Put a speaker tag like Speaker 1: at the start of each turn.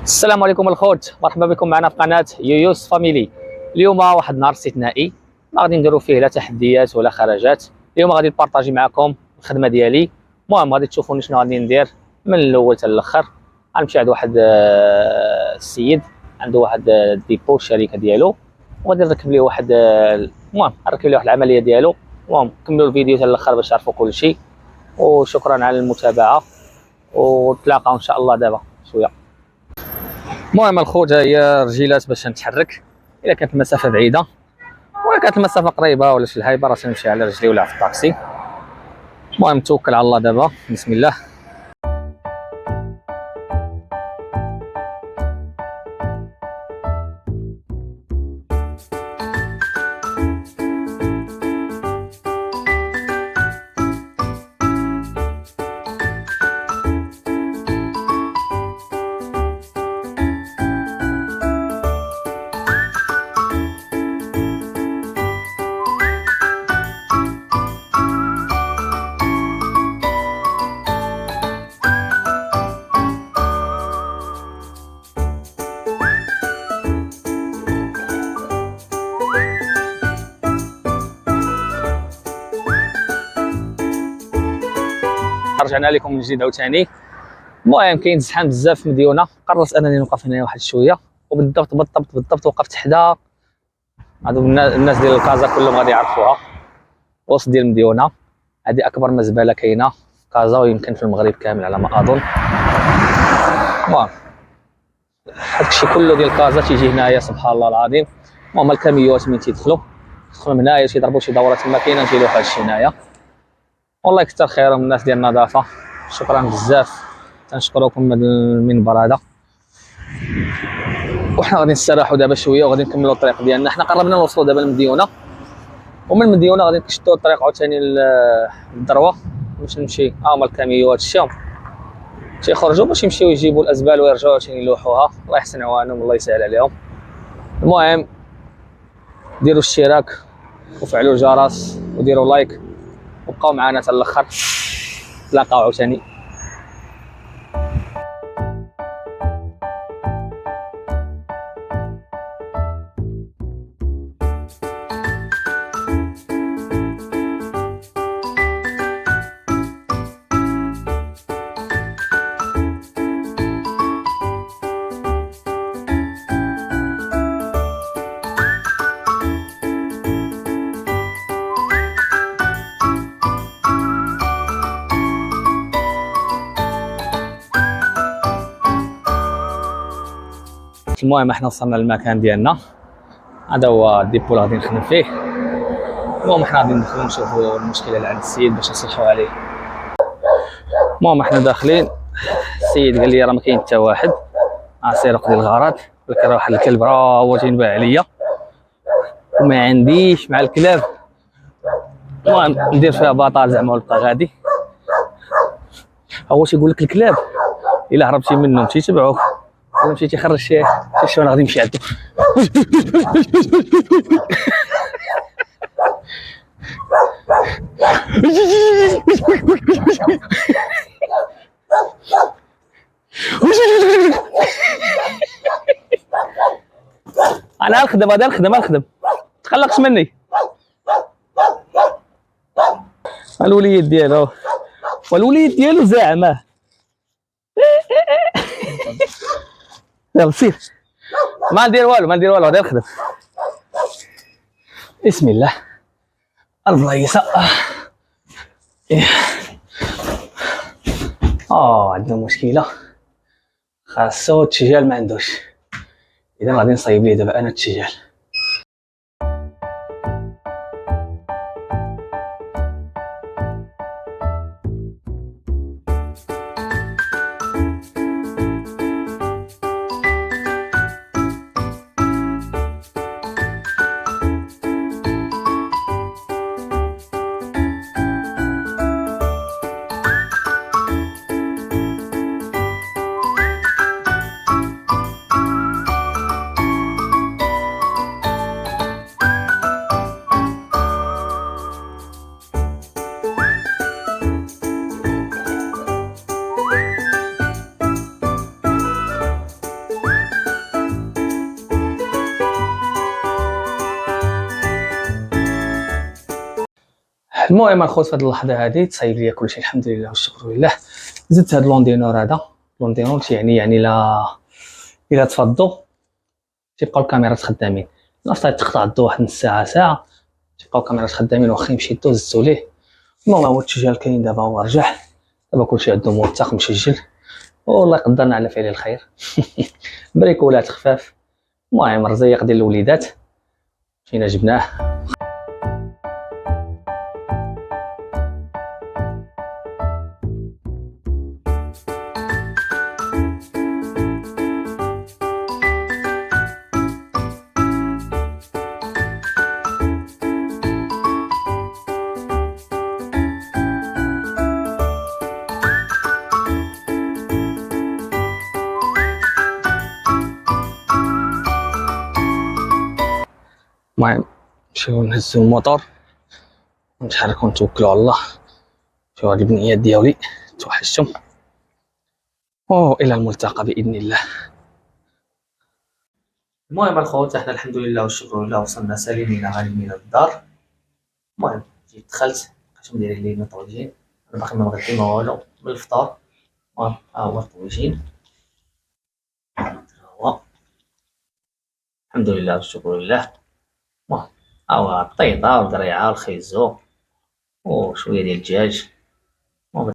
Speaker 1: السلام عليكم الخوت، مرحبا بكم معنا في قناه يويوس فاميلي. اليوم واحد النهار استثنائي ما غادي نديروا فيه لا تحديات ولا خرجات. اليوم غادي نبارطاجي معكم الخدمه ديالي. المهم غادي تشوفوني شنو غادي ندير من الاول حتى الاخر. غنمشي عند واحد السيد عنده واحد ديبو الشركه ديالو، وغادي نركب ليه واحد المهم نركب ليه واحد العمليه ديالو. المهم كملوا الفيديو حتى الاخر باش تعرفوا كل شيء، وشكرا على المتابعه، ونتلاقاو ان شاء الله دابا شويه. المهم الخوت هي رجيلات باش نتحرك، الا كانت المسافه بعيده ولا كانت المسافه قريبه ولا شي الهايبه راه نمشي على رجلي ولا في الطاكسي. المهم نتوكل على الله دابا، بسم الله. رجعنا لكم من جديد عاوتاني. المهم كاين زحام بزاف في مديونه، قررت انني نوقف هنا واحد شويه، وبالضبط وقفت حدا هادو الناس ديال كازا كلهم غادي يعرفوها. وسط ديال مديونه، هذه اكبر مزبله كاينه في كازا ويمكن في المغرب كامل على ما اظن. المهم هادشي كله ديال كازا تيجي هنايا سبحان الله العظيم. المهم الكاميوات من تيدخلوا من هنايا تيضربوا شي دوره تما كاينه نجي لوحد الشيء هنايا. والله يكثر خيرهم الناس ديال النظافه، شكرا بزاف، تنشكركم من المنبر هذا. وحنا غادي نستراحوا دابا شويه وغادي نكملوا الطريق ديالنا. حنا قربنا نوصلوا دابا للمديونه، ومن المديونه غادي نشدوا الطريق عاوتاني للذروه باش نمشي. هما الكاميوات الشام تيخرجوا باش يمشيو يجيبوا الازبال ويرجعوا عشان يلوحوها. الله يحسن عوانهم، الله يسهل عليهم. المهم ديروا الاشتراك وفعلوا الجرس وديروا لايك وبقاو معنا حتى الاخر. تلاقاو عاوتاني. المهم احنا وصلنا للمكان ديالنا، هذا هو الديبو اللي غادي نخدم فيه. المهم احنا غادي ندخلو نشوفوا المشكله اللي عند السيد باش نصلحوا عليه. المهم احنا داخلين، السيد قال لي راه ما كاين حتى واحد، سيرق ديال الغرض، ولكن راه واحد الكلب راه هو تينباع عليا وما عنديش مع الكلاب. المهم ندير فيها بطال زعما ونبقى غادي. هو تيقول لك الكلاب الا هربتي منهم تيتبعوك، الا مشيتي خرج شي شويه غادي نمشي عندو. انا نخدم، هذا نخدم، تقلقش مني. الوليد ديالو والوليد ديالو زعما. يلا سير، ما ندير والو غادي نخدم. بسم الله. البلايصه عندنا مشكله، خاصو التجال ما عندوش، اذا غادي نصايب ليه دابا انا التجال. المهم الخوت في هذه اللحظه هذه تصايب ليا كلشي الحمد لله والشكر لله. زدت هذا اللوندينور هذا. اللوندينور يعني الا تفضوا تيبقاو الكاميرات خدامين. نفترض تقطع الضو واحد نص ساعه ساعه تيبقاو الكاميرات خدامين واخا يمشي الضو زدتو ليه. المهم هو التسجيل كاين دابا هو رجع دابا كلشي عندو موثق مسجل والله يقدرنا على فعل الخير. بريكولات خفاف. المهم رزيق ديال الوليدات مشينا جبناه. المهم نمشيو نهزو الموطور ونتحركو نتوكلو على الله. شوف هاد البنيات ديالي توحشتهم. الى الملتقى باذن الله. المهم الخوت حنا الحمد لله والشكر لله وصلنا سالمين غانمين للدار. المهم جيت دخلت لقيتهم مديرين لينا طويجين. انا باقي ما مغدي ما والو من الفطور. المهم ها هو طويجين هو الحمد لله والشكر لله. المهم ها هو الطيطه والقريعه والخيزو وشويه ديال الدجاج